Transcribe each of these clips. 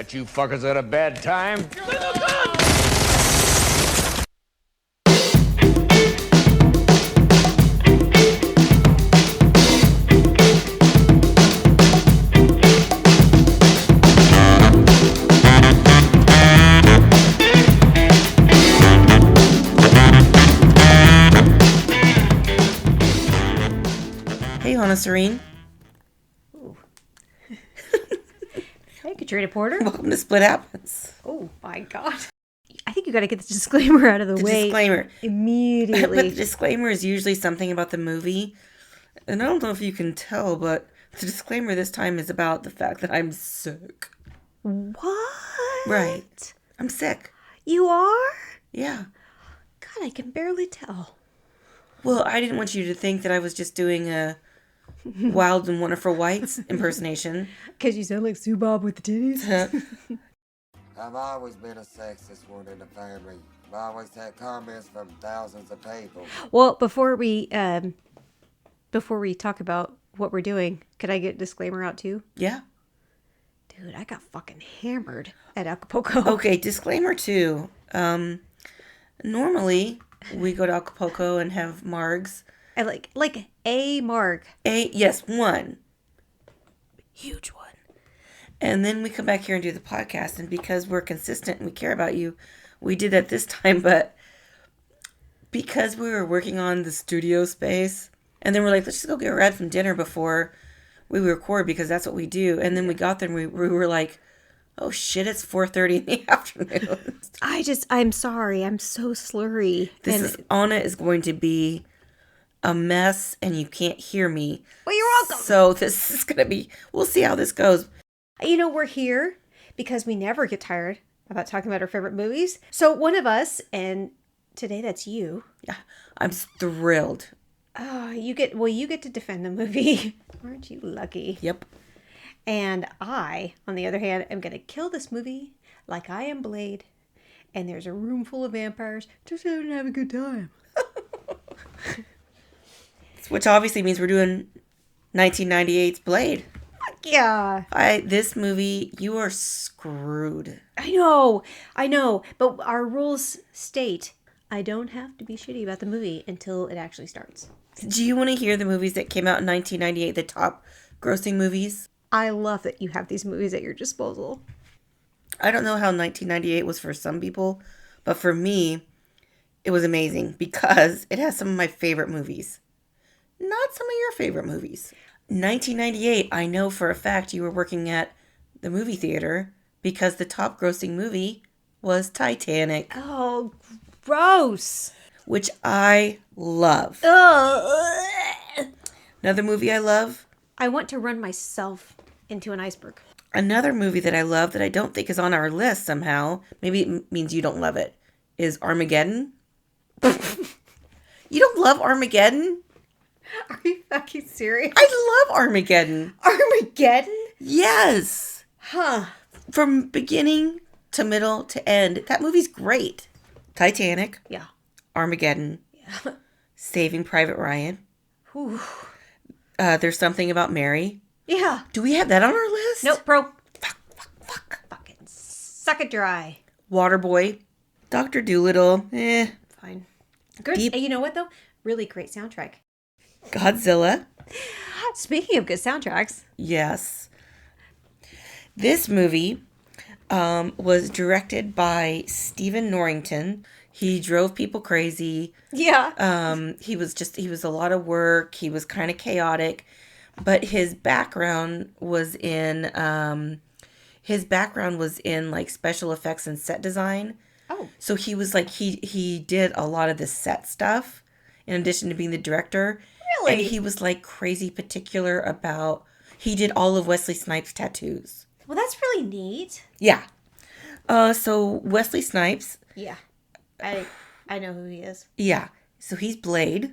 Catch you fuckers at a bad time. Hey, Hannah Serene. Hey, Katrina Porter. Welcome to Split Happens. Oh, my God. I think you got to get the disclaimer out of the way. Disclaimer. Immediately. But the disclaimer is usually something about the movie. And I don't know if you can tell, but the disclaimer this time is about the fact that I'm sick. What? Right. I'm sick. You are? Yeah. God, I can barely tell. Well, I didn't want you to think that I was just doing a Wild and Wonderful Whites impersonation. Because you sound like Sue Bob with the titties. I've always been a sexist one in the family. I've always had comments from thousands of people. Well, before we talk about what we're doing, could I get a disclaimer out too? Yeah. Dude, I got fucking hammered at Acapulco. Okay, disclaimer too. Normally, we go to Acapulco and have margs. I like a marg. Yes, one. Huge one. And then we come back here and do the podcast. And because we're consistent and we care about you, we did that this time. But because we were working on the studio space, and then we're like, let's just go get a ride from dinner before we record because that's what we do. And then we got there and we were like, oh shit, it's 4:30 in the afternoon. I'm sorry. I'm so slurry. Anna is going to be a mess and you can't hear me. Well, you're welcome. So this is going to be, we'll see how this goes. You know, we're here because we never get tired about talking about our favorite movies. So one of us, and today that's you. Yeah, I'm thrilled. You get to defend the movie. Aren't you lucky? Yep. And I, on the other hand, am going to kill this movie like I am Blade. And there's a room full of vampires just having a good time. Which obviously means we're doing 1998's Blade. Fuck yeah. This movie, you are screwed. I know. But our rules state I don't have to be shitty about the movie until it actually starts. Do you want to hear the movies that came out in 1998, the top grossing movies? I love that you have these movies at your disposal. I don't know how 1998 was for some people, but for me, it was amazing because it has some of my favorite movies. Not some of your favorite movies. 1998, I know for a fact you were working at the movie theater because the top grossing movie was Titanic. Oh, gross. Which I love. Ugh. Another movie I love. I want to run myself into an iceberg. Another movie that I love that I don't think is on our list somehow, maybe it means you don't love it, is Armageddon. You don't love Armageddon? Are you fucking serious? I love Armageddon. Armageddon? Yes. Huh. From beginning to middle to end. That movie's great. Titanic. Yeah. Armageddon. Yeah. Saving Private Ryan. Whew. There's Something About Mary. Yeah. Do we have that on our list? Nope, bro. Fuck. Fucking suck it dry. Waterboy. Dr. Dolittle. Fine. Good. Deep. And you know what, though? Really great soundtrack. Godzilla. Speaking of good soundtracks. Yes. This movie was directed by Stephen Norrington. He drove people crazy. Yeah. He was a lot of work. He was kind of chaotic, but his background was in like special effects and set design. Oh. So he was like, he did a lot of the set stuff in addition to being the director. Really? And he was like crazy particular about, he did all of Wesley Snipes' tattoos. Well, that's really neat. Yeah. So Wesley Snipes. Yeah. I know who he is. Yeah. So he's Blade.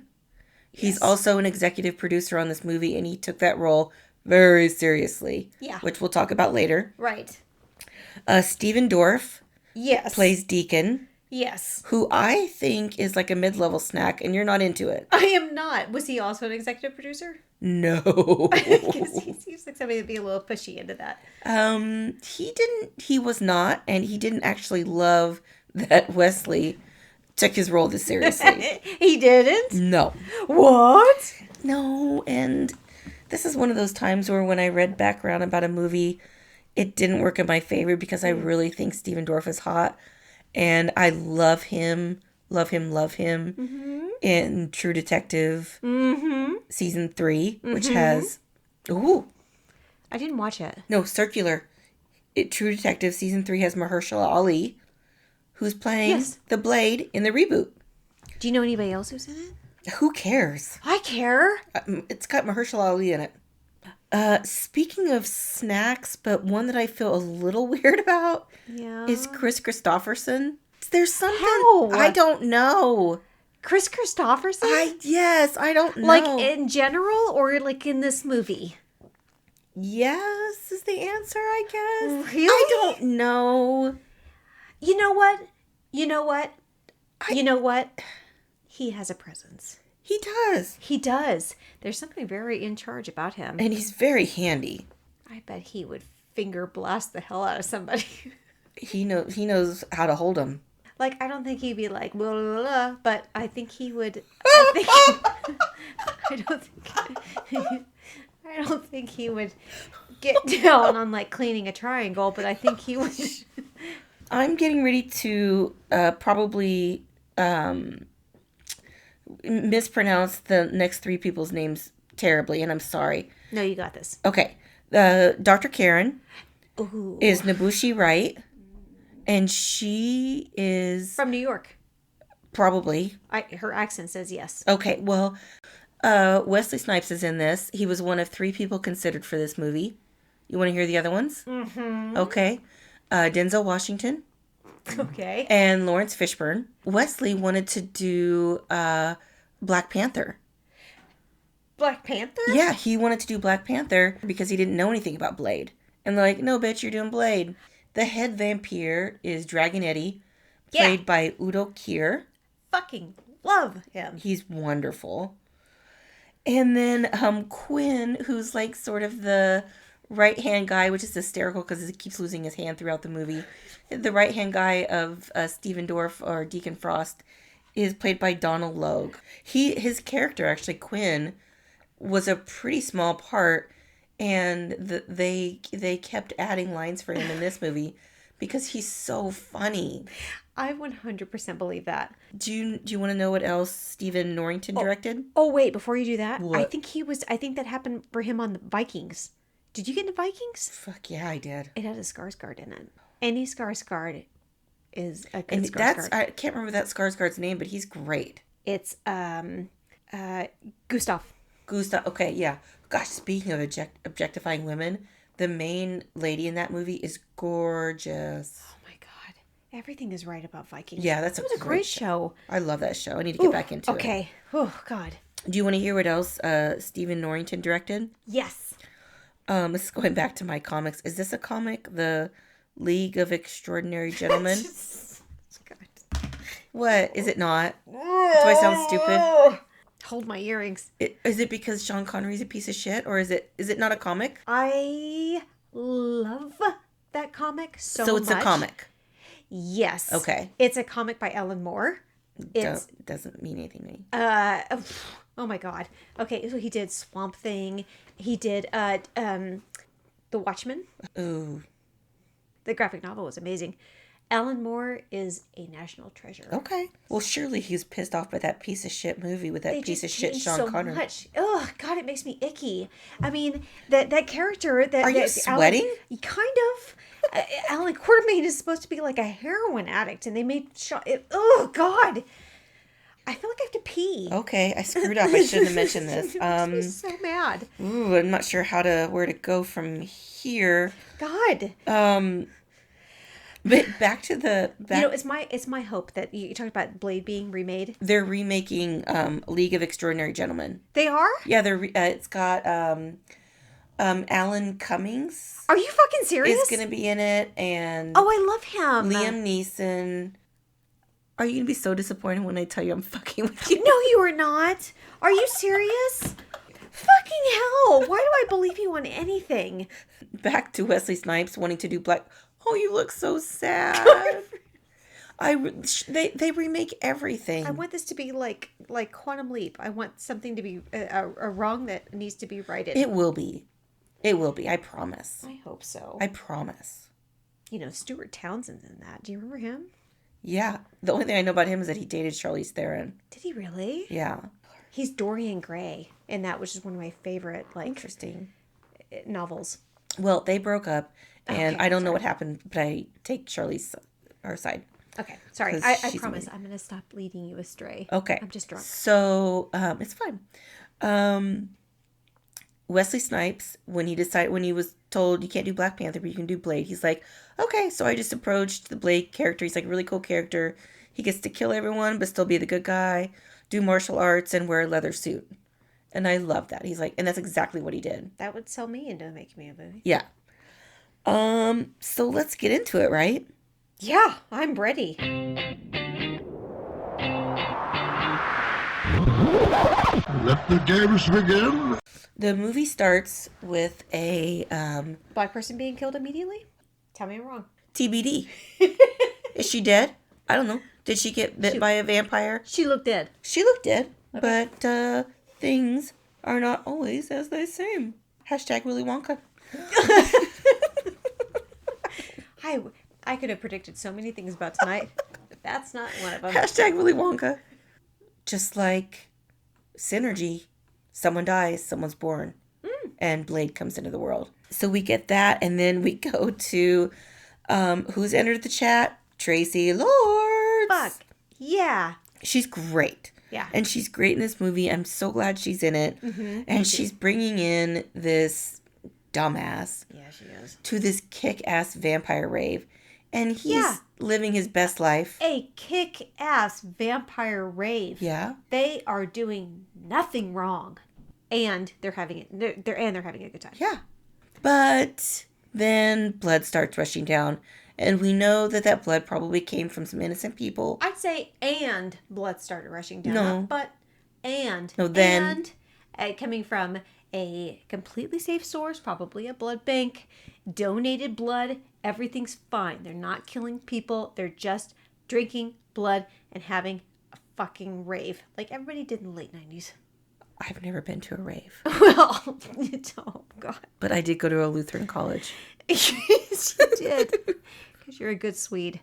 He's also an executive producer on this movie, and he took that role very seriously. Yeah. Which we'll talk about later. Right. Steven Dorff Yes. plays Deacon. Yes. who I think is like a mid-level snack, and you're not into it. I am not. Was he also an executive producer? No. Because he seems like somebody to be a little pushy into that. He was not, and he didn't actually love that Wesley took his role this seriously. He didn't? No. What? No, and this is one of those times where when I read background about a movie, it didn't work in my favor because I really think Steven Dorff is hot. And I love him in True Detective season 3, which has, I didn't watch it. no, Circular. True Detective season 3 has Mahershala Ali, who's playing Yes. the Blade in the reboot. Do you know anybody else who's in it? Who cares? I care. It's got Mahershala Ali in it. Speaking of snacks, but one that I feel a little weird about Yeah. is Chris Christopherson. There's something How? I don't know. Chris Christopherson? I don't know. Like in general or like in this movie? Yes is the answer, I guess. Really? I don't know. You know what? You know what? He has a presence. He does. He does. There's something very in charge about him. And he's very handy. I bet he would finger blast the hell out of somebody. He knows how to hold him. Like, I don't think he'd be like, blah, blah, blah, but I think he would. I don't think he would get down on like cleaning a triangle, but I think he would. I'm getting ready to probably mispronounce the next 3 people's names terribly, and I'm sorry. No, you got this. Okay. Dr. Karen Ooh. is Nabushi Wright, and she is From New York. probably... Her accent says yes. Okay, well, Wesley Snipes is in this. He was one of 3 people considered for this movie. You want to hear the other ones? Mm-hmm. Okay. Denzel Washington. Okay. And Lawrence Fishburne. Wesley wanted to do Black Panther. Black Panther? Yeah, he wanted to do Black Panther because he didn't know anything about Blade. And they're like, no, bitch, you're doing Blade. The head vampire is Dragon Eddie, played by Udo Kier. Fucking love him. He's wonderful. And then Quinn, who's like sort of the right-hand guy, which is hysterical because he keeps losing his hand throughout the movie. The right-hand guy of Steven Dorff or Deacon Frost is played by Donald Logue. His character, actually, Quinn, was a pretty small part, and they kept adding lines for him in this movie because he's so funny. I 100% believe that. Do you want to know what else Stephen Norrington directed? Oh, wait, before you do that, What? I think that happened for him on the Vikings. Did you get into Vikings? Fuck yeah, I did. It had a Skarsgård in it. Any Skarsgård is a good And Skarsgård. I can't remember that Skarsgård's name, but he's great. It's Gustav. Gustav. Okay, yeah. Gosh, speaking of objectifying women, the main lady in that movie is gorgeous. Oh my god, everything is right about Vikings. Yeah, that's It was a great show. I love that show. I need to get back into it. Okay. Oh god. Do you want to hear what else Stephen Norrington directed? Yes. This is going back to my comics. Is this a comic? The League of Extraordinary Gentlemen? God. What? Is it not? Do I sound stupid? Hold my earrings. Is it because Sean Connery's a piece of shit, or is it not a comic? I love that comic so much. So it's a comic. Yes. Okay. It's a comic by Ellen Moore. Doesn't mean anything to me. Oh my god. Okay, so he did Swamp Thing. He did The Watchmen. Ooh. The graphic novel was amazing. Alan Moore is a national treasure. Okay. Well, surely he's pissed off by that piece of shit movie with that They piece of just shit changed Sean so Connery. much. Oh god, it makes me icky. I mean, that character that Are you that sweating? Kind of. Alan Quartermain is supposed to be like a heroin addict, and they made oh god. I feel like I have to pee. Okay, I screwed up. I shouldn't have mentioned this. It makes me so mad. Ooh, I'm not sure where to go from here. God. But back to it's my hope that you talked about Blade being remade. They're remaking League of Extraordinary Gentlemen. They are? Yeah, it's got Alan Cummings. Are you fucking serious? Is going to be in it, and oh, I love him. Liam Neeson. Are you going to be so disappointed when I tell you I'm fucking with you? No, you are not. Are you serious? Fucking hell. Why do I believe you on anything? Back to Wesley Snipes wanting to do black. Oh, you look so sad. They remake everything. I want this to be like Quantum Leap. I want something to be a wrong that needs to be righted. It will be. It will be. I promise. I hope so. I promise. You know, Stuart Townsend's in that. Do you remember him? Yeah. The only thing I know about him is that he dated Charlize Theron. Did he really? Yeah. He's Dorian Gray, and that was just one of my favorite Interesting novels. Well, they broke up, and Okay, I don't know what happened, but I take Charlize's her side. Okay, sorry. 'Cause I she's promise amazing. I'm going to stop leading you astray. Okay. I'm just drunk. So, it's fine. Wesley Snipes, when he was told you can't do Black Panther, but you can do Blade, he's like, okay. So I just approached the Blade character. He's like a really cool character. He gets to kill everyone, but still be the good guy, do martial arts, and wear a leather suit. And I love that. He's like, and that's exactly what he did. That would sell me into making me a movie. Yeah. So let's get into it, right? Yeah, I'm ready. Let the games begin. The movie starts with a Black person being killed immediately? Tell me I'm wrong. TBD. Is she dead? I don't know. Did she get bit by a vampire? She looked dead. She looked dead, but things are not always as they seem. Hashtag Willy Wonka. I could have predicted so many things about tonight. That's not one of them. Hashtag Willy Wonka. Just like Synergy, someone dies, someone's born, and Blade comes into the world. So we get that, and then we go to who's entered the chat? Tracy Lords. Fuck. Yeah. She's great. Yeah. And she's great in this movie. I'm so glad she's in it. Mm-hmm. And she's bringing in this dumbass Yeah, she is. to this kick-ass vampire rave. And he's living his best life. A kick-ass vampire rave. Yeah. They are doing nothing wrong. And they're having it. They're having a good time. Yeah. But then blood starts rushing down. And we know that blood probably came from some innocent people. I'd say and blood started rushing down. No. Not but and. No, then. And coming from a completely safe source, probably a blood bank, donated blood, everything's fine. They're not killing people. They're just drinking blood and having a fucking rave. Like everybody did in the late 90s. I've never been to a rave. Well, oh God. But I did go to a Lutheran college. Yes, you did. Because you're a good Swede.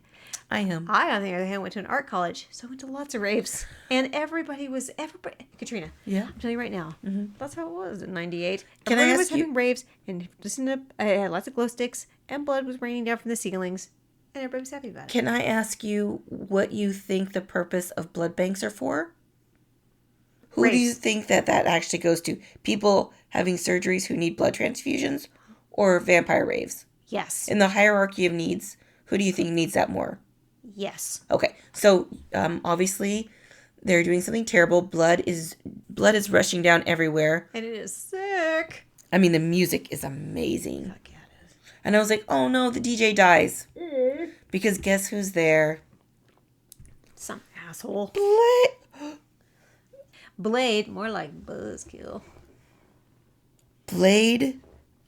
I am. I, on the other hand, went to an art college, so I went to lots of raves. And everybody. Katrina. Yeah. I'm telling you right now. Mm-hmm. That's how it was in 98. Can I Everybody ask was having you- raves and listening to, I had lots of glow sticks and blood was raining down from the ceilings. And everybody was happy about it. Can I ask you what you think the purpose of blood banks are for? Who do you Raves. think that actually goes to? People having surgeries who need blood transfusions or vampire raves? Yes. In the hierarchy of needs, who do you think needs that more? Yes. Okay, so obviously they're doing something terrible. Blood is rushing down everywhere. And it is sick. I mean, the music is amazing. Fuck yeah, it is. And I was like, oh no, the DJ dies. Because guess who's there? Some asshole. Blade. Blade, more like Buzzkill. Blade,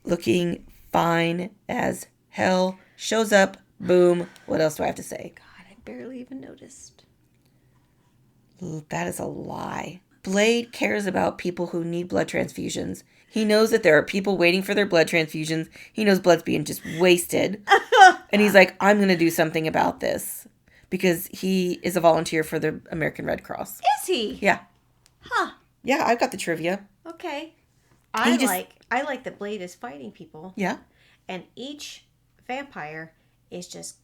looking fine as hell, shows up. Boom. What else do I have to say? God, I barely even noticed. That is a lie. Blade cares about people who need blood transfusions. He knows that there are people waiting for their blood transfusions. He knows blood's being just wasted. And he's like, I'm going to do something about this. Because he is a volunteer for the American Red Cross. Is he? Yeah. Huh. Yeah, I've got the trivia. Okay. He I like that Blade is fighting people. Yeah. And each vampire is just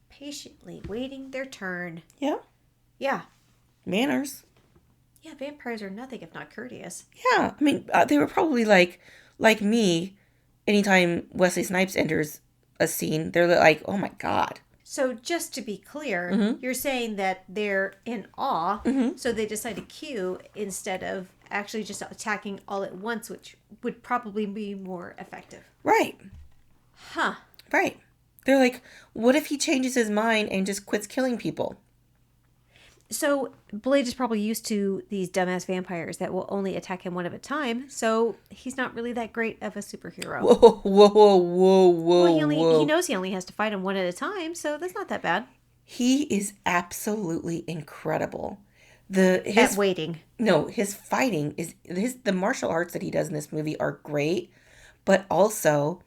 patiently waiting their turn. Yeah. Yeah. Manners. Yeah, vampires are nothing if not courteous. Yeah. I mean, they were probably like me, anytime Wesley Snipes enters a scene, they're like, oh my God. So just to be clear, you're saying that they're in awe, so they decide to queue instead of actually just attacking all at once, which would probably be more effective. Right. Huh. Right. They're like, what if he changes his mind and just quits killing people? So Blade is probably used to these dumbass vampires that will only attack him one at a time. So he's not really that great of a superhero. Whoa, whoa, whoa, whoa, Well, whoa. he knows he only has to fight him one at a time, so that's not that bad. He is absolutely incredible. At waiting. No, his fighting is the martial arts that he does in this movie are great, but also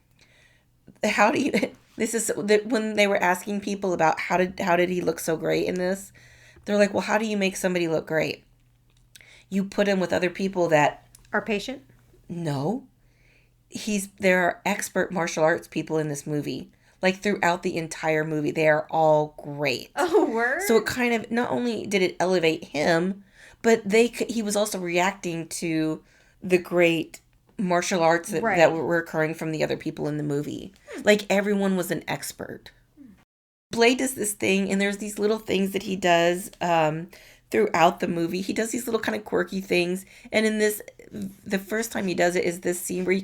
how do you this is when they were asking people about how did he look so great in this, they're like, well, how do you make somebody look great? You put him with other people that Are patient? no. There are expert martial arts people in this movie. Like throughout the entire movie, they are all great. Oh, word. So it kind of, not only did it elevate him, but he was also reacting to the great martial arts that were occurring from the other people in the movie. Like everyone was an expert. Blade does this thing, and there's these little things that he does throughout the movie. He does these little kind of quirky things. And in this, the first time he does it is this scene where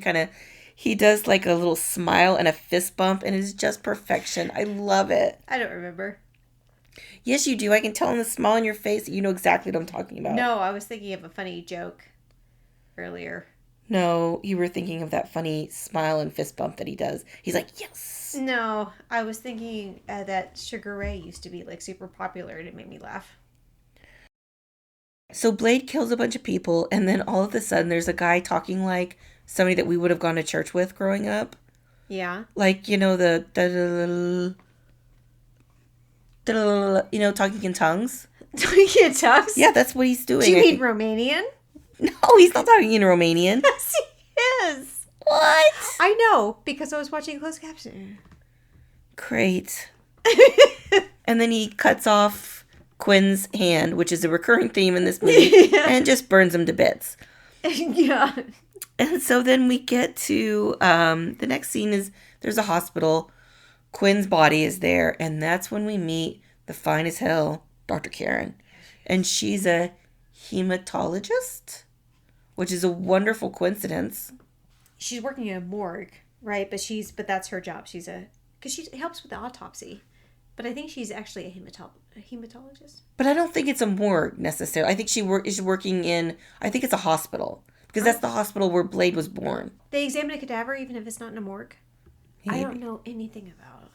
he does like a little smile and a fist bump, and it's just perfection. I love it. I don't remember. Yes, you do. I can tell in the smile on your face that you know exactly what I'm talking about. No, I was thinking of a funny joke earlier. No, you were thinking of that funny smile and fist bump that he does. He's like, yes. No, I was thinking that Sugar Ray used to be like super popular, and it made me laugh. So Blade kills a bunch of people, and then all of a sudden there's a guy talking like somebody that we would have gone to church with growing up. Yeah. Like, you know, talking in tongues. Talking in tongues? Yeah, that's what he's doing. Do you mean Romanian? No, he's not talking in Romanian. Yes, he is. What? I know, because I was watching closed caption. Great. And then he cuts off Quinn's hand, which is a recurring theme in this movie, and just burns him to bits. Yeah. And so then we get to the next scene is there's a hospital. Quinn's body is there, and that's when we meet the fine as hell Dr. Karen. And she's a hematologist, which is a wonderful coincidence. She's working in a morgue, right? But that's her job. Because she helps with the autopsy. But I think she's actually a hematologist. But I don't think it's a morgue necessarily. I think is working in, I think it's a hospital. Because that's the hospital where Blade was born. They examine a cadaver even if it's not in a morgue? Maybe. I don't know anything about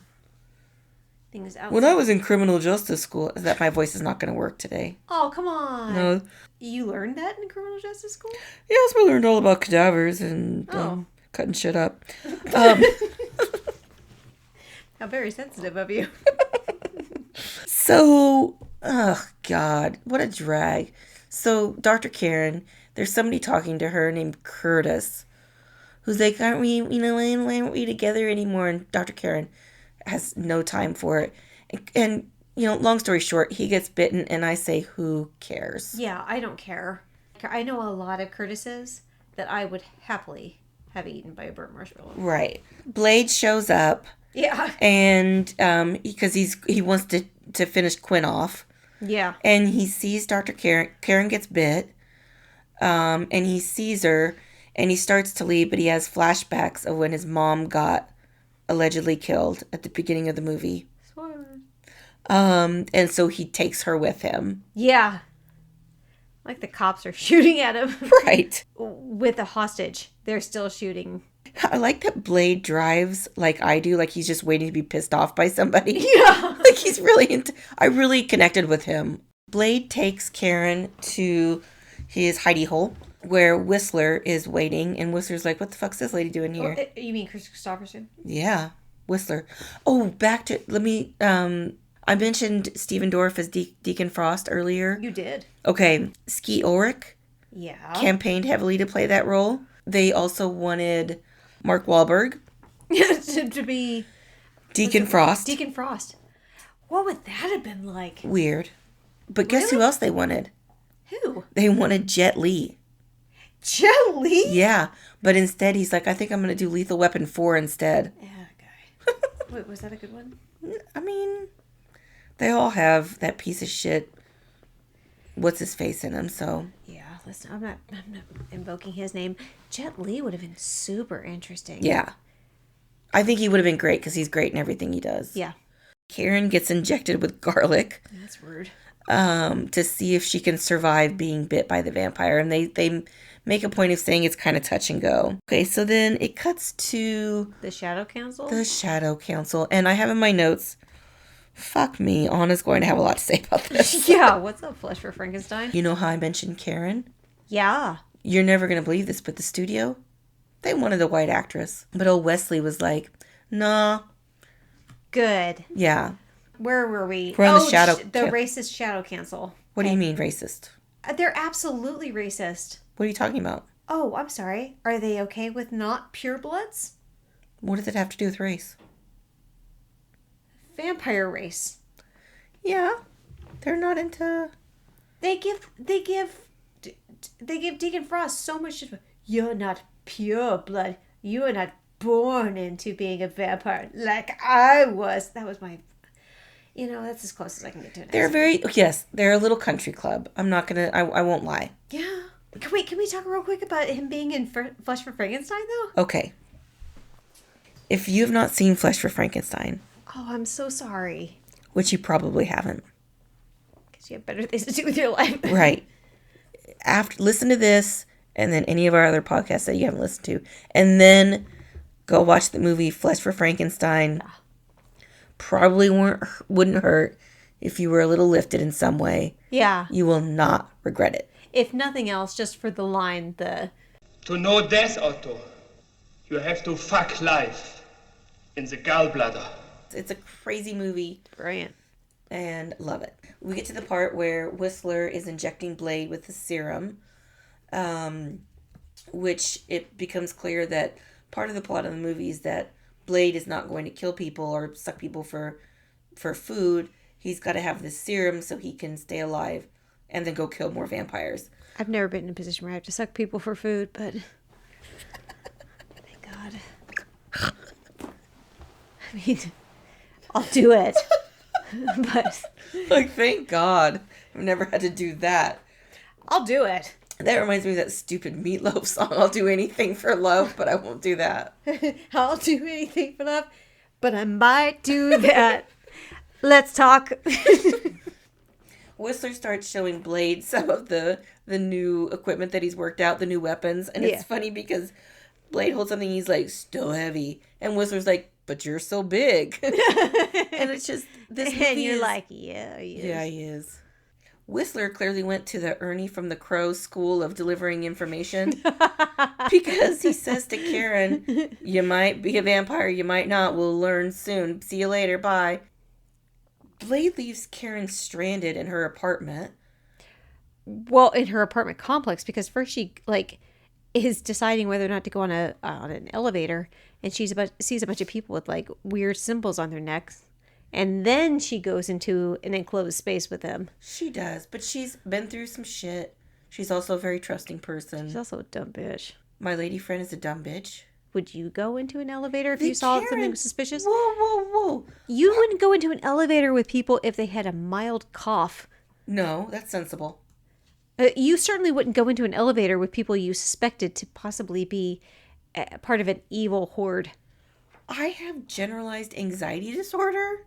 things outside. When I was in criminal justice school, my voice is not going to work today. Oh, come on. No. You learned that in criminal justice school? Yes, we learned all about cadavers and cutting shit up. How very sensitive of you. So, oh God, what a drag. So, Dr. Karen, there's somebody talking to her named Curtis, who's like, why aren't we together anymore? And Dr. Karen has no time for it. And long story short, he gets bitten, and I say, who cares? Yeah, I don't care. I know a lot of Curtises that I would happily have eaten by a burnt marshmallow. Right. Blade shows up. Yeah. And because he wants to finish Quinn off. Yeah. And he sees Dr. Karen. Karen gets bit. And he sees her, and he starts to leave, but he has flashbacks of when his mom got allegedly killed at the beginning of the movie. And so he takes her with him. Yeah. Like the cops are shooting at him. Right. With a hostage. They're still shooting. I like that Blade drives like I do, like he's just waiting to be pissed off by somebody. Yeah. Like he's really I really connected with him. Blade takes Karen to his hidey hole where Whistler is waiting, and Whistler's like, what the fuck's this lady doing here? You mean Chris Christopherson? Yeah, Whistler. Oh, I mentioned Stephen Dorff as Deacon Frost earlier. You did. Okay, Ski Ulrich campaigned heavily to play that role. They also wanted Mark Wahlberg to be Deacon Frost. Deacon Frost. What would that have been like? Weird. But guess who else they wanted? Who? They wanted Jet Li. Jet Li? Yeah, but instead he's like, I think I'm going to do Lethal Weapon 4 instead. Yeah, guy. Wait, was that a good one? I mean, they all have that piece of shit what's his face in them, so. Yeah, listen, I'm not invoking his name. Jet Li would have been super interesting. Yeah. I think he would have been great because he's great in everything he does. Yeah. Karen gets injected with garlic. That's rude. to see if she can survive being bit by the vampire. And they make a point of saying it's kind of touch and go. Okay, so then it cuts to The Shadow Council? the Shadow Council. And I have in my notes, fuck me, Anna's going to have a lot to say about this. Yeah, what's up, Flesh for Frankenstein? You know how I mentioned Karen? Yeah. You're never going to believe this, but the studio, they wanted a white actress. But old Wesley was like, nah. Good. Yeah. Where were we? We're on the Shadow the racist Shadow Council. What do you mean racist? They're absolutely racist. What are you talking about? Oh, I'm sorry. Are they okay with not purebloods? What does it have to do with race? Vampire race. Yeah. They're not into... They give Deacon Frost so much. You're not pure blood. You are not born into being a vampire like I was. That was my... that's as close as I can get to it. They're a little country club. I'm not gonna, I won't lie. Yeah. Can we talk real quick about him being in Flesh for Frankenstein, though? Okay. If you have not seen Flesh for Frankenstein... Oh, I'm so sorry. Which you probably haven't. Because you have better things to do with your life. Right. Listen to this, and then any of our other podcasts that you haven't listened to. And then go watch the movie Flesh for Frankenstein. Probably wouldn't hurt if you were a little lifted in some way. Yeah. You will not regret it. If nothing else, just for the line, To know death, Otto, you have to fuck life in the gallbladder. It's a crazy movie. Brilliant. And love it. We get to the part where Whistler is injecting Blade with the serum, which it becomes clear that part of the plot of the movie is that Blade is not going to kill people or suck people for food. He's got to have this serum so he can stay alive and then go kill more vampires. I've never been in a position where I have to suck people for food, but thank God. I mean, I'll do it. But Like, thank God. I've never had to do that. I'll do it. That reminds me of that stupid Meatloaf song. I'll do anything for love, but I won't do that. I'll do anything for love, but I might do that. Let's talk. Whistler starts showing Blade some of the new equipment that he's worked out, the new weapons. And it's funny because Blade holds something, he's like, still heavy. And Whistler's like, but you're so big. And it's just, this movie And you're is, like, yeah, he is. yeah, he is. Whistler clearly went to the Ernie from the Crow school of delivering information. Because he says to Karen, you might be a vampire, you might not. We'll learn soon. See you later. Bye. Blade leaves Karen stranded in her apartment. Well, in her apartment complex, because first she is deciding whether or not to go on an elevator, and sees a bunch of people with like weird symbols on their necks, and then she goes into an enclosed space with them. She does, but she's been through some shit. She's also a very trusting person. She's also a dumb bitch. My lady friend is a dumb bitch. Would you go into an elevator if you saw something suspicious? Whoa. You wouldn't go into an elevator with people if they had a mild cough. No, that's sensible. You certainly wouldn't go into an elevator with people you suspected to possibly be part of an evil horde. I have generalized anxiety disorder.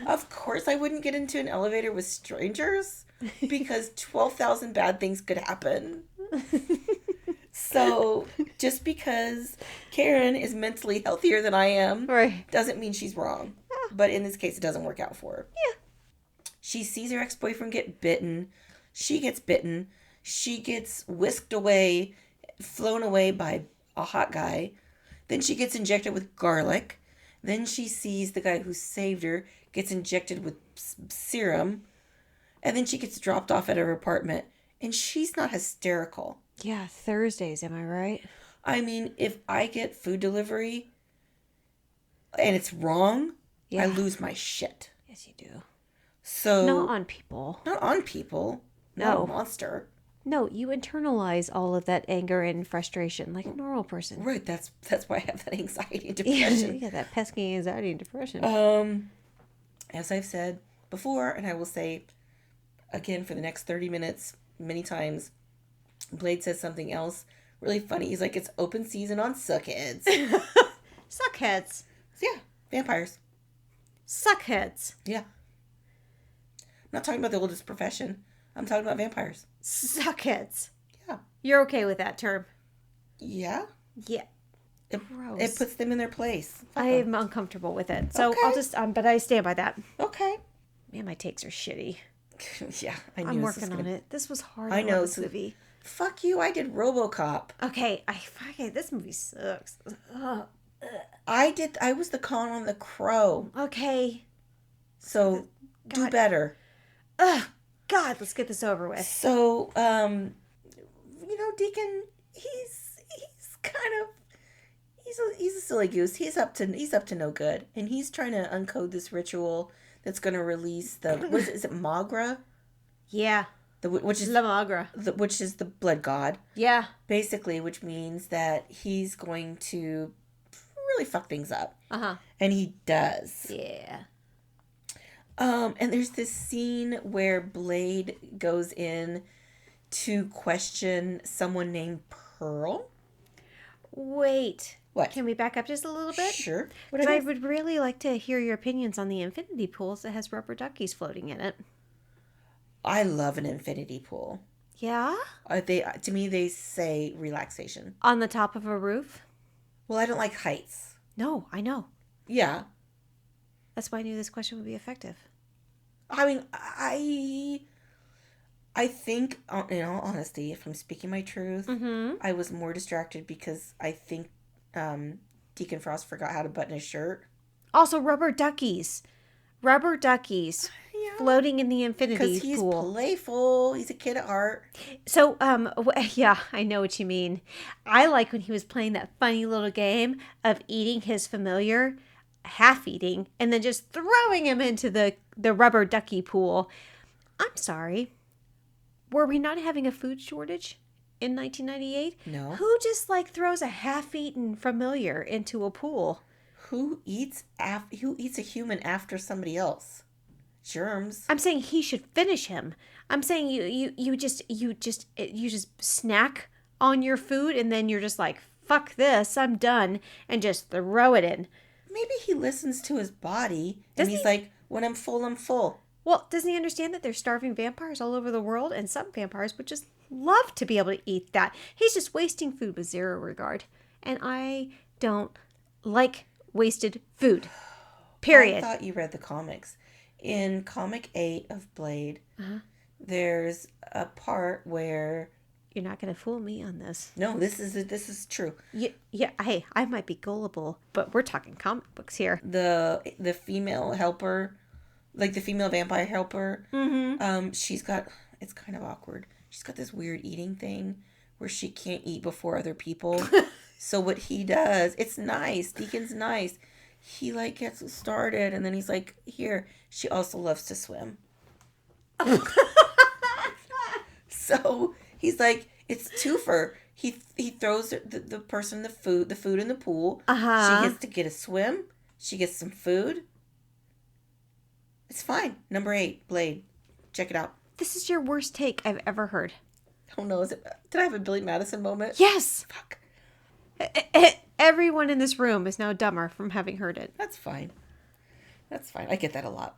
Of course I wouldn't get into an elevator with strangers because 12,000 bad things could happen. So just because Karen is mentally healthier than I am doesn't mean she's wrong. But in this case, it doesn't work out for her. Yeah. She sees her ex-boyfriend get bitten. She gets bitten. She gets whisked away, flown away by a hot guy. Then she gets injected with garlic. Then she sees the guy who saved her gets injected with serum. And then she gets dropped off at her apartment. And she's not hysterical. Yeah, Thursdays, am I right? I mean, if I get food delivery and it's wrong, I lose my shit. Yes, you do. So Not on people. Not on people. Not a monster. No, you internalize all of that anger and frustration like a normal person. Right, that's why I have that anxiety and depression. Yeah, that pesky anxiety and depression. As I've said before, and I will say again for the next 30 minutes, many times, Blade says something else really funny. He's like, it's open season on suckheads. Suckheads. Yeah, vampires. Suckheads. Yeah. not talking about the oldest profession. I'm talking about vampires. Suckheads. Yeah. You're okay with that term? Yeah. Yeah. It Gross. puts them in their place. Fuck I 'em. am uncomfortable with it. So Okay. I'll just, but I stand by that. Okay. Man, my takes are shitty. Yeah, I knew I'm this was working on gonna... it. This was hard. I I know, love this so- movie. Fuck you, I did RoboCop. Okay, this movie sucks. Ugh. I was the con on the crow. Okay. So, do God. better. Ugh. God, let's get this over with. So, Deacon, he's kind of... He's a silly goose. He's up to no good. And he's trying to uncode this ritual that's going to release the... What is it Magra? Yeah. Which is La Magra. which is the blood god, Yeah. basically, which means that he's going to really fuck things up, Uh-huh. and he does. Yeah. And there's this scene where Blade goes in to question someone named Pearl. Wait. What? Can we back up just a little bit? Sure. 'Cause I would really like to hear your opinions on the infinity pools that has rubber duckies floating in it. I love an infinity pool. Yeah? To me, they say relaxation. On the top of a roof? Well, I don't like heights. No, I know. Yeah. That's why I knew this question would be effective. I mean, I think, in all honesty, if I'm speaking my truth, I was more distracted because I think Deacon Frost forgot how to button his shirt. Also, rubber duckies. Rubber duckies floating in the infinity Because he's pool. playful. He's a kid at heart. So, yeah, I know what you mean. I like when he was playing that funny little game of eating his familiar, half eating, and then just throwing him into the rubber ducky pool. I'm sorry. Were we not having a food shortage in 1998? No. Who just throws a half-eaten familiar into a pool? Who eats a human after somebody else? Germs. I'm saying he should finish him. I'm saying you just snack on your food and then you're just like, fuck this, I'm done, and just throw it in. Maybe he listens to his body Does and he's he? like, when I'm full, I'm full. Well, doesn't he understand that there's starving vampires all over the world, and some vampires would just love to be able to eat that? He's just wasting food with zero regard, and I don't like wasted food. Period. I thought you read the comics. In comic 8 of Blade, there's a part where... You're not going to fool me on this. No, this is true. Yeah. Hey, I might be gullible, but we're talking comic books here. The female helper, like the female vampire helper, she's got... It's kind of awkward. She's got this weird eating thing where she can't eat before other people. So what he does, it's nice. Deacon's nice. He gets started and then he's like, here. She also loves to swim. So he's like, it's twofer. He throws the person the food in the pool. She gets to get a swim. She gets some food. It's fine. Number 8, Blade. Check it out. This is your worst take I've ever heard. Oh no, did I have a Billy Madison moment? Yes. Fuck. Everyone in this room is now dumber from having heard it. That's fine. I get that a lot.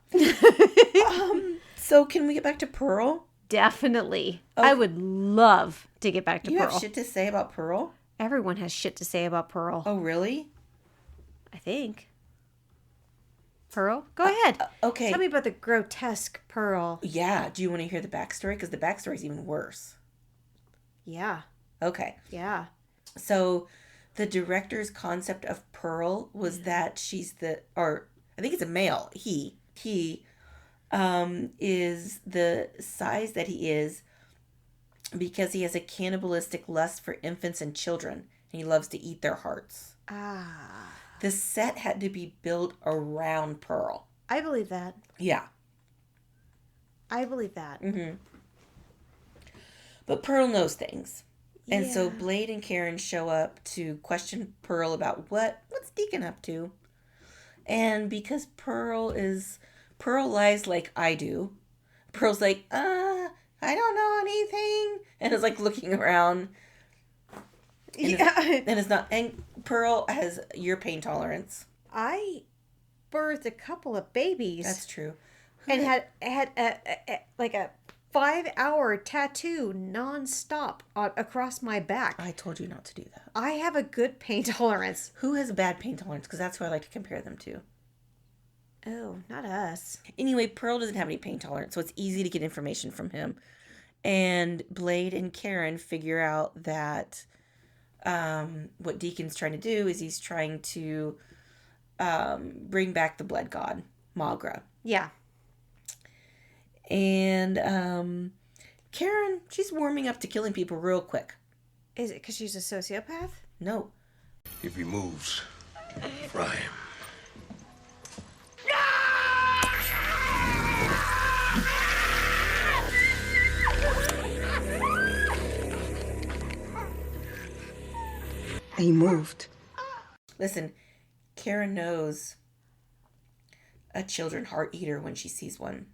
So can we get back to Pearl? Definitely. I would love to get back to You Pearl. have shit to say about Pearl? Everyone has shit to say about Pearl. Oh, really? I think. Pearl? Go ahead. Okay. Tell me about the grotesque Pearl. Yeah. Do you want to hear the backstory? Because the backstory is even worse. Yeah. Okay. Yeah. So the director's concept of Pearl was that she's I think it's a male. He is the size that he is because he has a cannibalistic lust for infants and children. And he loves to eat their hearts. Ah. The set had to be built around Pearl. I believe that. Yeah. I believe that. Mm-hmm. But Pearl knows things. And so Yeah. Blade and Karen show up to question Pearl about what's Deacon up to. And because Pearl lies like I do. Pearl's like, I don't know anything. And is like looking around. And and Pearl has your pain tolerance. I birthed a couple of babies. That's true. and had like a 5-hour tattoo nonstop across my back. I told you not to do that. I have a good pain tolerance. Who has a bad pain tolerance? Because that's who I like to compare them to. Oh, not us. Anyway, Pearl doesn't have any pain tolerance, so it's easy to get information from him. And Blade and Karen figure out that what Deacon's trying to do is he's trying to bring back the blood god, Magra. Yeah. And Karen, she's warming up to killing people real quick. Is it because she's a sociopath? No. If he moves, fry him. He moved. Listen, Karen knows a children heart eater when she sees one.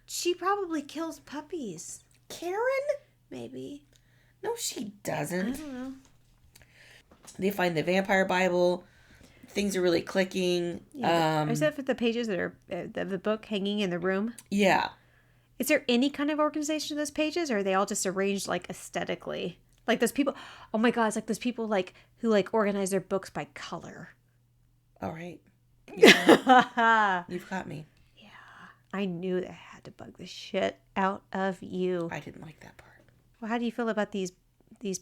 She probably kills puppies. Karen? Maybe. No, she I doesn't. don't know. They find the vampire Bible. Things are really clicking. Yeah, is that for the pages that are the book hanging in the room? Yeah. Is there any kind of organization of those pages, or are they all just arranged like aesthetically? Like those people. Oh my God! It's like those people like who like organize their books by color. All right. You've got me. I knew that had to bug the shit out of you. I didn't like that part. Well, how do you feel about these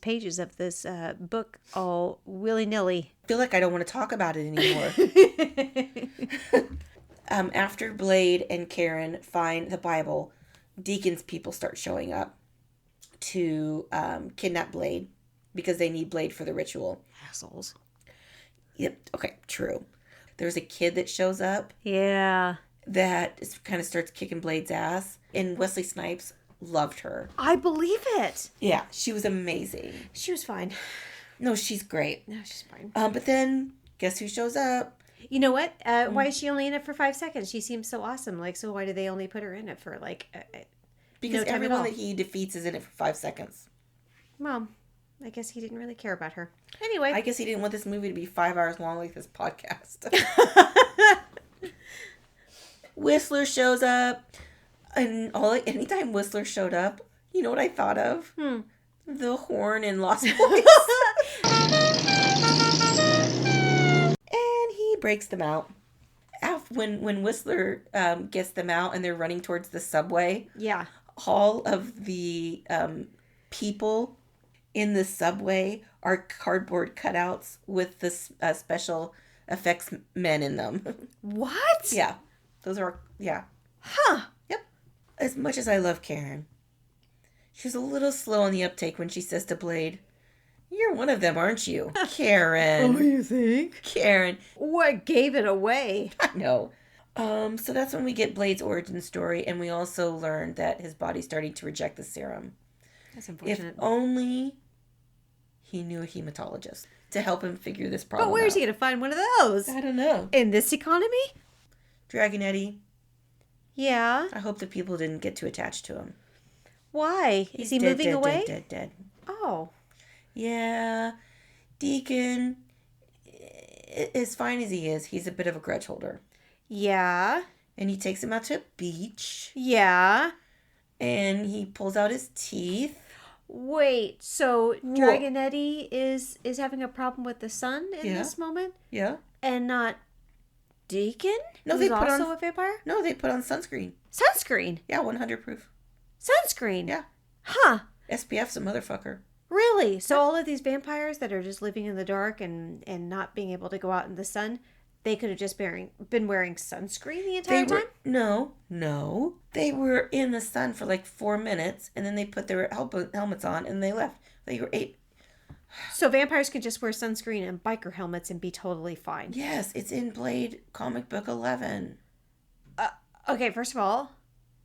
pages of this book all willy-nilly? I feel like I don't want to talk about it anymore. After Blade and Karen find the Bible, Deacon's people start showing up to kidnap Blade because they need Blade for the ritual. Assholes. Yep. Okay. True. There's a kid that shows up Yeah. that kind of starts kicking Blade's ass, and Wesley Snipes loved her. I believe it. Yeah, she was amazing. She was fine. No, she's great. No, she's fine. But then guess who shows up? You know what? Why is she only in it for 5 seconds? She seems so awesome. Like, so why do they only put her in it for like? Because no time at everyone all. that he defeats is in it for 5 seconds. Well, I guess he didn't really care about her. Anyway, I guess he didn't want this movie to be 5 hours long like this podcast. Whistler shows up, and anytime Whistler showed up, you know what I thought of? The horn in Lost Boys. And he breaks them out. When Whistler gets them out and they're running towards the subway, yeah. all of the people in the subway are cardboard cutouts with the special effects men in them. What? Yeah. Those are, yeah. Huh. Yep. As much as I love Karen, she's a little slow on the uptake when she says to Blade, "You're one of them, aren't you?" Karen. Oh, you think? Karen. What gave it away? I know. So that's when we get Blade's origin story, and we also learn that his body's starting to reject the serum. That's If unfortunate. only he knew a hematologist to help him figure this problem But where's out. he going to find one of those? I don't know. In this economy? Dragon Eddie, Yeah. I hope the people didn't get too attached to him. Why? Is he Dead, moving dead, away? Dead. Oh. Yeah. Deacon, as fine as he is, he's a bit of a grudge holder. Yeah. And he takes him out to a beach, Yeah. and he pulls out his teeth. Wait, so Dragon Eddie is having a problem with the sun in Yeah. this moment? Yeah. And not Deacon? No, Who's they put also on- a vampire? No, they put on sunscreen. Sunscreen. Yeah, 100 proof. Sunscreen. Yeah. Huh. SPF's a motherfucker. Really? So all of these vampires that are just living in the dark and not being able to go out in the sun, they could have just been wearing sunscreen the entire time? No. They were in the sun for like 4 minutes, and then they put their helmets on, and they left. They were 8. So vampires could just wear sunscreen and biker helmets and be totally fine. Yes, it's in Blade comic book 11. Okay, first of all,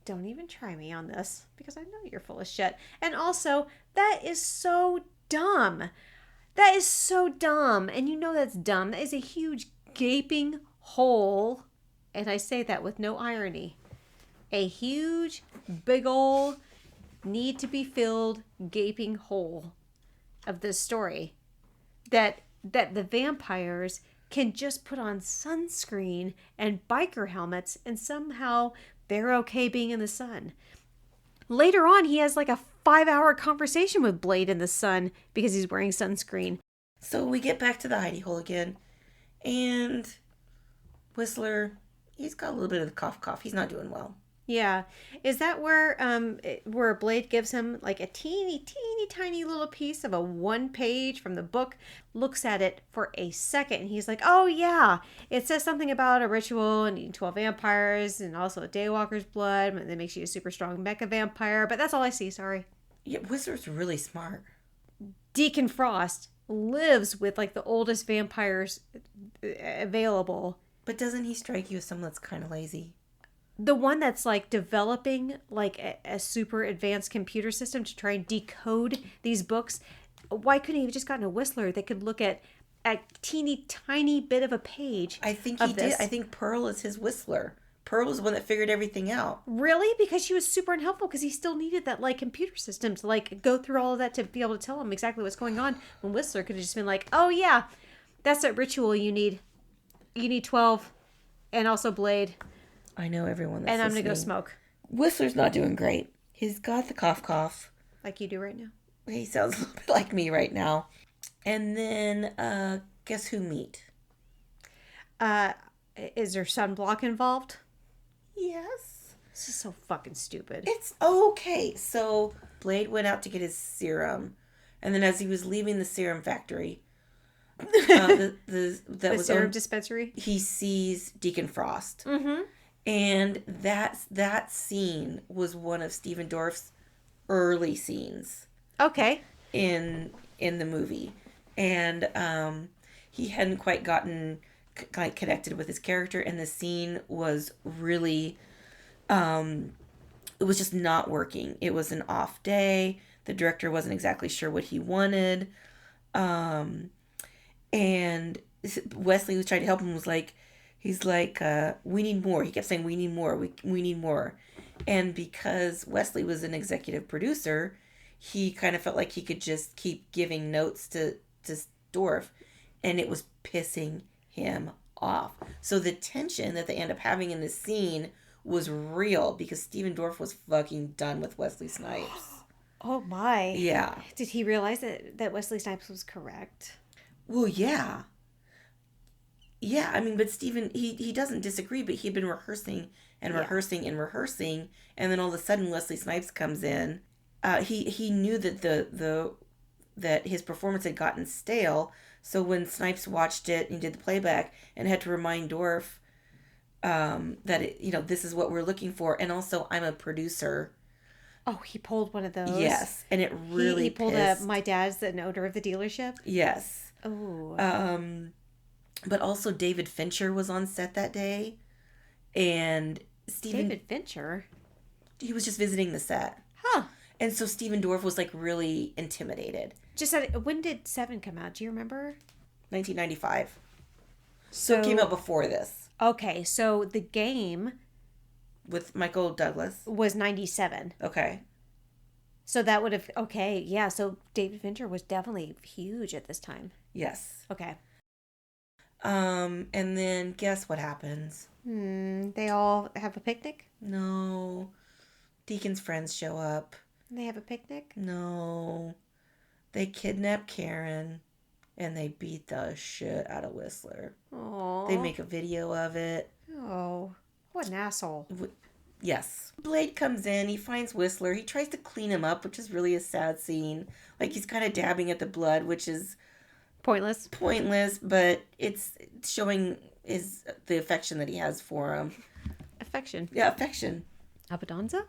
don't even try me on this because I know you're full of shit. And also, that is so dumb. That is so dumb. And you know that's dumb. That is a huge gaping hole. And I say that with no irony. A huge, big ol' need to be filled gaping hole of this story. That the vampires can just put on sunscreen and biker helmets and somehow they're okay being in the sun. Later on, he has like a 5-hour conversation with Blade in the sun because he's wearing sunscreen. So we get back to the hidey hole again. And Whistler, he's got a little bit of the cough. He's not doing well. Yeah. Is that where Blade gives him like a teeny tiny little piece of a 1 page from the book, looks at it for a second, and he's like, oh yeah, it says something about a ritual and eating 12 vampires and also a daywalker's blood, and that makes you a super strong mecha vampire, but that's all I see, sorry. Yeah, Whistler's really smart. Deacon Frost lives with like the oldest vampires available. But doesn't he strike you as someone that's kind of lazy? The one that's like developing like a super advanced computer system to try and decode these books. Why couldn't he have just gotten a Whistler that could look at a teeny tiny bit of a page? I think he did. I think Pearl is his Whistler. Pearl was the one that figured everything out. Really? Because she was super unhelpful because he still needed that like computer system to like go through all of that to be able to tell him exactly what's going on. When Whistler could have just been like, oh yeah, that's that ritual you need. You need 12 and also Blade. I know everyone that's And I'm going to go listening. smoke. Whistler's not doing great. He's got the cough. Like you do right now. He sounds a little bit like me right now. And then, guess who meet? Is there sunblock involved? Yes. This is so fucking stupid. It's okay. So Blade went out to get his serum. And then as he was leaving the serum factory, the serum dispensary, he sees Deacon Frost. Mm-hmm. And that scene was one of Stephen Dorff's early scenes. Okay. In the movie. And he hadn't quite gotten connected with his character, and the scene was really it was just not working. It was an off day. The director wasn't exactly sure what he wanted. And Wesley was trying to help him, he's like, we need more. He kept saying, we need more. We need more. And because Wesley was an executive producer, he kind of felt like he could just keep giving notes to Dorff, and it was pissing him off. So the tension that they end up having in this scene was real because Stephen Dorff was fucking done with Wesley Snipes. Oh my. Yeah. Did he realize that Wesley Snipes was correct? Well, yeah. Yeah, I mean, but Stephen, he doesn't disagree, but he'd been rehearsing and rehearsing and rehearsing, and then all of a sudden Wesley Snipes comes in. He knew that that his performance had gotten stale, so when Snipes watched it and did the playback and had to remind Dorff that this is what we're looking for, and also I'm a producer. Oh, he pulled one of those. Yes, and it really he pulled pissed. my dad's the owner of the dealership. Yes. Oh. But also David Fincher was on set that day, and David Fincher. He was just visiting the set. Huh. And so Stephen Dorff was really intimidated. When did Seven come out? Do you remember? 1995. So it came out before this. Okay, so the game with Michael Douglas was 97. Okay. So that would have so David Fincher was definitely huge at this time. Yes. Okay. And then guess what happens? They all have a picnic? No. Deacon's friends show up. They have a picnic? No. They kidnap Karen and they beat the shit out of Whistler. Oh. They make a video of it. Oh, what an asshole. Yes. Blade comes in, he finds Whistler, he tries to clean him up, which is really a sad scene. He's kind of dabbing at the blood, which is pointless, but it's showing the affection that he has for him. Affection. Yeah, affection. Abadanza?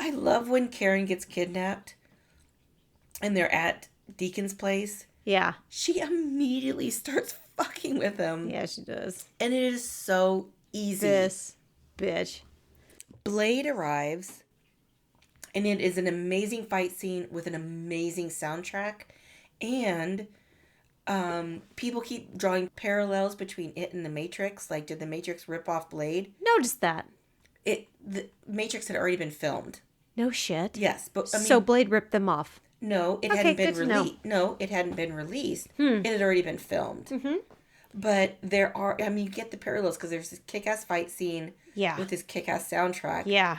I love when Karen gets kidnapped and they're at Deacon's place. Yeah. She immediately starts fucking with him. Yeah, she does. And it is so easy. This bitch. Blade arrives, and it is an amazing fight scene with an amazing soundtrack. And people keep drawing parallels between it and The Matrix. Did The Matrix rip off Blade? Noticed that. The Matrix had already been filmed. No shit. Yes, but so Blade ripped them off. No, it hadn't been released. No, it hadn't been released. It had already been filmed. Mm-hmm. But there are, I mean, you get the parallels because there's this kick-ass fight scene with this kick-ass soundtrack. Yeah.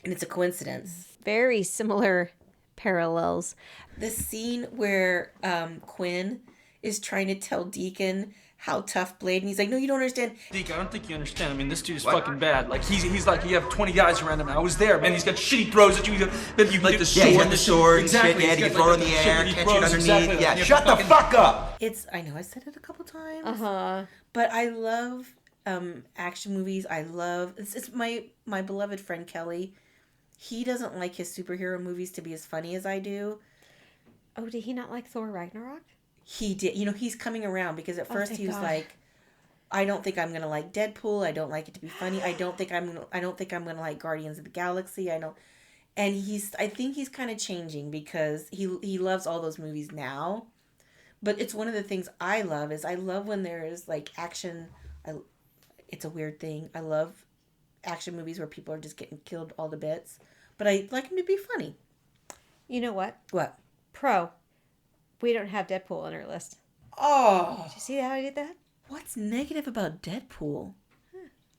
And it's a coincidence. Very similar parallels. The scene where Quinn is trying to tell Deacon how tough Blade, and he's like, no, you don't understand. Deacon, I don't think you understand. I mean, this dude's fucking bad. Like, he's like, you have 20 guys around him. I was there, man. He's got shit he throws at you. Like the sword. Yeah, he's got the sword. Exactly. Yeah, you can throw it in the air, catch it underneath. Exactly. Yeah, shut the fuck up. I know I said it a couple times. Uh-huh. But I love action movies. I love, it's my beloved friend Kelly. He doesn't like his superhero movies to be as funny as I do. Oh, did he not like Thor Ragnarok? He did. You know, he's coming around because at first he was like, I don't think I'm going to like Deadpool. I don't like it to be funny. I don't think I'm going to like Guardians of the Galaxy. I think he's kind of changing because he loves all those movies now. But it's one of the things I love when there's like action. It's a weird thing. I love action movies where people are just getting killed all to bits. But I like them to be funny. You know what? What? Pro. We don't have Deadpool on our list. Oh. Did you see how I did that? What's negative about Deadpool?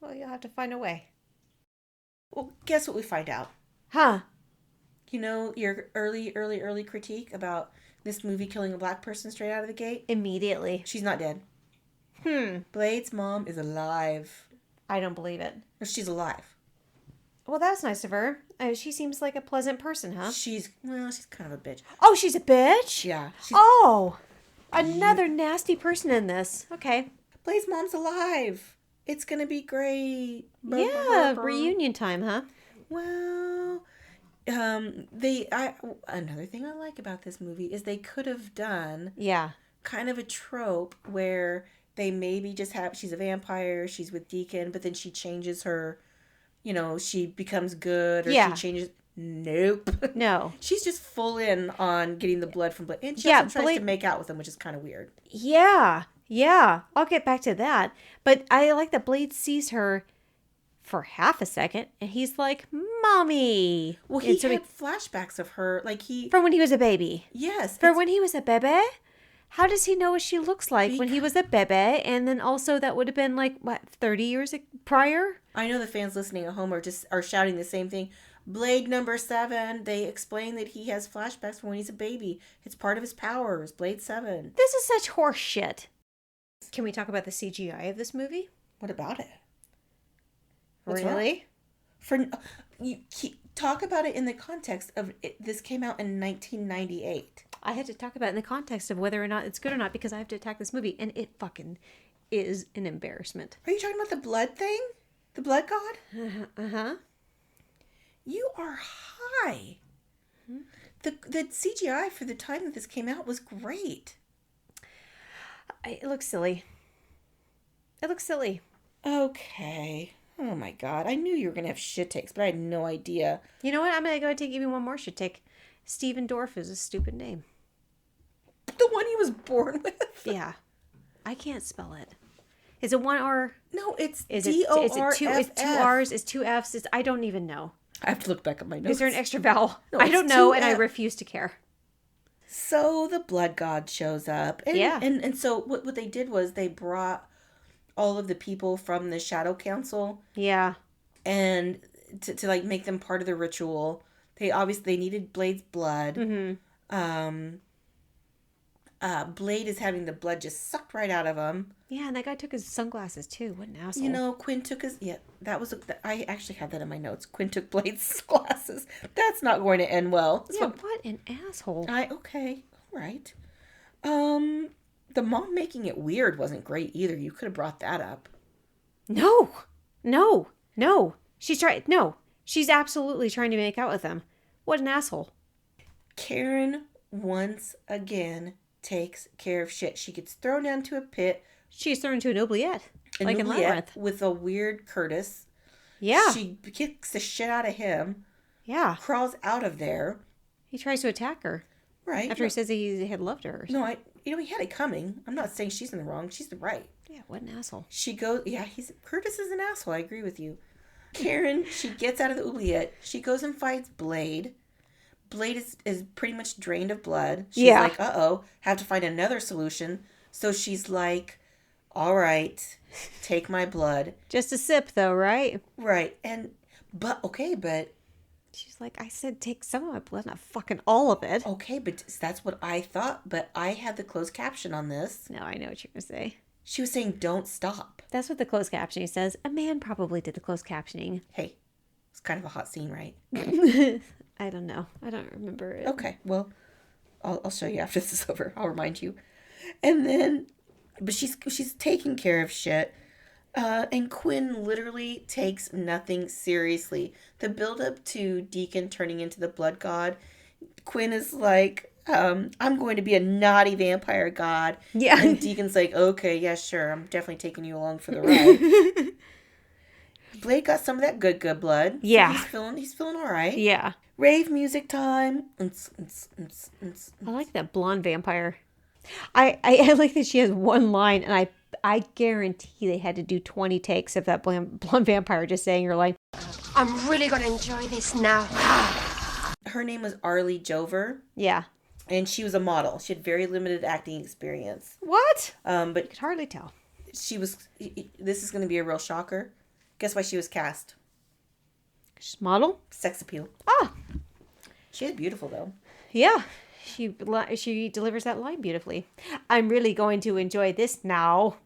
Well, you'll have to find a way. Well, guess what we find out? Huh? You know, your early critique about this movie killing a black person straight out of the gate? Immediately. She's not dead. Blade's mom is alive. I don't believe it. No, she's alive. Well, that's nice of her. She seems like a pleasant person, huh? She's kind of a bitch. Oh, she's a bitch? Yeah. Oh, another nasty person in this. Okay. Blade's mom's alive. It's going to be great. Yeah, reunion time, huh? Well, another thing I like about this movie is they could have done kind of a trope where they maybe just have, she's a vampire, she's with Deacon, but then she changes her, you know, she becomes good or she changes. Nope. No. She's just full in on getting the blood from Blade. And she also tries to make out with him, which is kind of weird. Yeah. I'll get back to that. But I like that Blade sees her for half a second and he's like, Mommy. Well, he had flashbacks of her. Like from when he was a baby. Yes. When he was a baby? How does he know what she looks like when he was a baby? And then also that would have been like, 30 years prior? I know the fans listening at home are shouting the same thing. Blade number 7, they explain that he has flashbacks from when he's a baby. It's part of his powers. Blade 7. This is such horse shit. Can we talk about the CGI of this movie? What about it? Really? Talk about it in the context of this came out in 1998. I had to talk about it in the context of whether or not it's good or not because I have to attack this movie, and it fucking is an embarrassment. Are you talking about the blood thing? The blood god? Uh-huh. You are high. The CGI for the time that this came out was great. It looks silly. Okay. Oh my god. I knew you were going to have shit takes, but I had no idea. You know what? I'm going to go take even one more shit take. Steven Dorff is a stupid name. The one he was born with? Yeah. I can't spell it. Is it one R? No, it's D-O-R-F-F. Is it two R's? Is two F's? I don't even know. I have to look back at my notes. Is there an extra vowel? No, I don't know, and I refuse to care. So the blood god shows up. And, And so what they did was they brought all of the people from the Shadow Council. Yeah. And to like make them part of the ritual. They needed Blade's blood. Mm-hmm. Blade is having the blood just sucked right out of him. Yeah, and that guy took his sunglasses too. What an asshole. You know, Quinn took his... Yeah, I actually had that in my notes. Quinn took Blade's glasses. That's not going to end well. What an asshole. Okay. All right. The mom making it weird wasn't great either. You could have brought that up. No. She's absolutely trying to make out with him. What an asshole. Karen, once again, takes care of shit. She gets thrown down to a pit. She's thrown into an oubliette. Like in Labyrinth. With a weird Curtis. Yeah. She kicks the shit out of him. Yeah. Crawls out of there. He tries to attack her. Right. After he says he had loved her. No, he had it coming. I'm not saying she's in the wrong. She's the right. Yeah, what an asshole. She goes, Curtis is an asshole. I agree with you. Karen, she gets out of the oubliette. She goes and fights Blade. Blade is pretty much drained of blood. She's like, have to find another solution. So she's like, all right, take my blood. Just a sip, though, right? Right. But She's like, I said take some of my blood, not fucking all of it. okay, but that's what I thought. But I had the closed caption on this. No, I know what you're going to say. She was saying, don't stop. That's what the closed captioning says. A man probably did the closed captioning. Hey, it's kind of a hot scene, right? I don't know. I don't remember it. Okay, well, I'll show you after this is over. I'll remind you. And then, but she's taking care of shit. And Quinn literally takes nothing seriously. The build-up to Deacon turning into the blood god, Quinn is like, I'm going to be a naughty vampire god. Yeah. And Deacon's like, okay, yeah, sure. I'm definitely taking you along for the ride. Blade got some of that good blood. Yeah. So he's feeling all right. Yeah. Rave music time. I like that blonde vampire. I like that she has one line, and I guarantee they had to do 20 takes of that blonde vampire just saying her line. I'm really going to enjoy this now. Her name was Arlie Jover. Yeah. And she was a model. She had very limited acting experience. What? But I could hardly tell. This is going to be a real shocker. Guess why she was cast? She's a model? Sex appeal. Ah. She is beautiful, though. Yeah. She delivers that line beautifully. I'm really going to enjoy this now.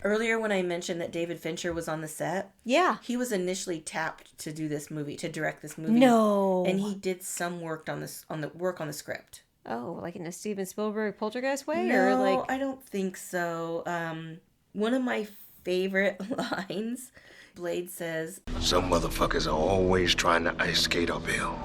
Earlier when I mentioned that David Fincher was on the set. Yeah. He was initially tapped to do this movie, to direct this movie. No. And he did some work on the script. Oh, like in a Steven Spielberg Poltergeist way? No, or like... I don't think so. One of my favorite lines, Blade says, Some motherfuckers are always trying to ice skate uphill.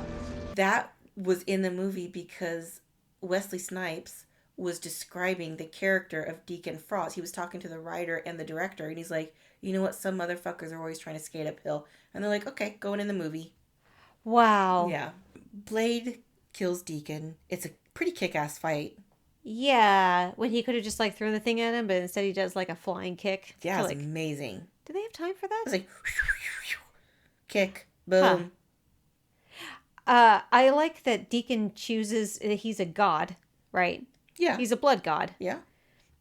That was in the movie because Wesley Snipes was describing the character of Deacon Frost. He was talking to the writer and the director, and he's like, you know what? Some motherfuckers are always trying to skate uphill. And they're like, okay, going in the movie. Wow. Yeah. Blade kills Deacon. It's a pretty kick-ass fight. Yeah. When he could have just like thrown the thing at him, but instead he does like a flying kick. Yeah, it's like, amazing. Do they have time for that? It's like, kick, boom. I like that Deacon chooses, he's a god, right? Yeah. He's a blood god. Yeah.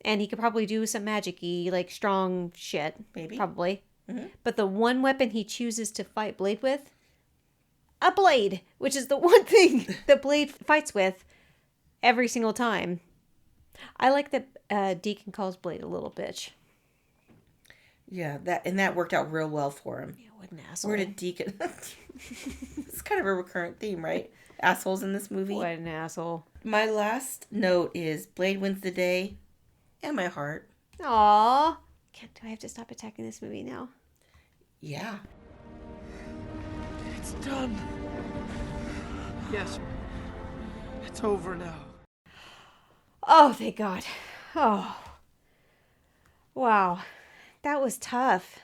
And he could probably do some magic-y, like strong shit. Maybe. Probably. Mm-hmm. But the one weapon he chooses to fight Blade with, a blade, which is the one thing that Blade fights with every single time. I like that Deacon calls Blade a little bitch. Yeah, that worked out real well for him. Yeah, what an asshole. Where did Deacon... It's kind of a recurrent theme, right? Assholes in this movie. What an asshole. My last note is Blade wins the day and my heart. Aww. Do I have to stop attacking this movie now? Yeah. It's done. Yes. It's over now. Oh, thank God. Oh. Wow. That was tough.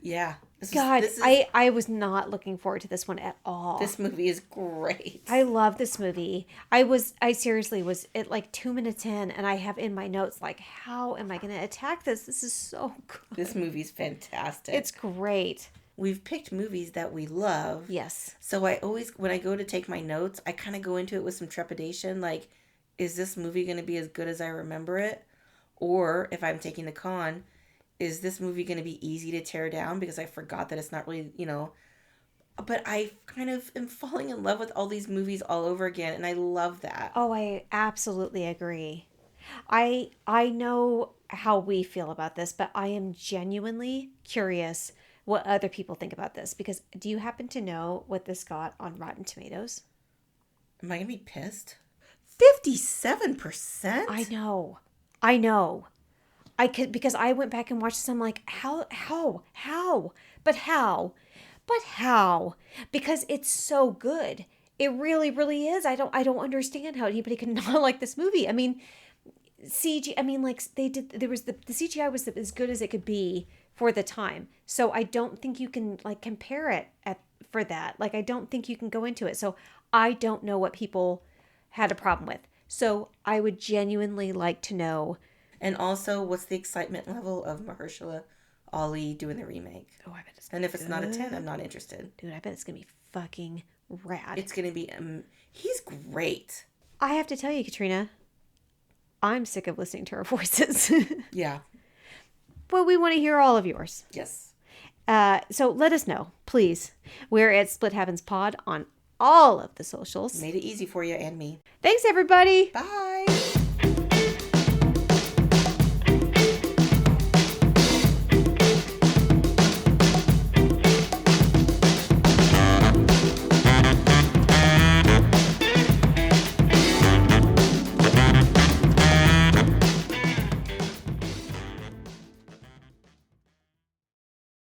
Yeah. I was not looking forward to this one at all. This movie is great. I love this movie. I seriously was at like 2 minutes in, and I have in my notes like, how am I going to attack this? This is so good. This movie's fantastic. It's great. We've picked movies that we love. Yes. So I always, when I go to take my notes, I kind of go into it with some trepidation. Like, is this movie going to be as good as I remember it? Or if I'm taking the con, is this movie going to be easy to tear down because I forgot that it's not really, but I kind of am falling in love with all these movies all over again, and I love that. Oh, I absolutely agree. I know how we feel about this, but I am genuinely curious what other people think about this, because do you happen to know what this got on Rotten Tomatoes? Am I going to be pissed? 57%? I know. Because I went back and watched this. I'm like, how? But how? Because it's so good. It really, really is. I don't understand how anybody could not like this movie. I mean, CG. I mean, like they did. There was the CGI was as good as it could be for the time. So I don't think you can like compare it for that. Like I don't think you can go into it. So I don't know what people had a problem with. So I would genuinely like to know. And also, what's the excitement level of Mahershala Ali doing the remake? Oh, I bet it's And if it's not a 10, I'm not interested. Dude, I bet it's going to be fucking rad. It's going to be... he's great. I have to tell you, Katrina, I'm sick of listening to our voices. Yeah. Well, we want to hear all of yours. Yes. So let us know, please. We're at Split Happens Pod on all of the socials. Made it easy for you and me. Thanks, everybody. Bye.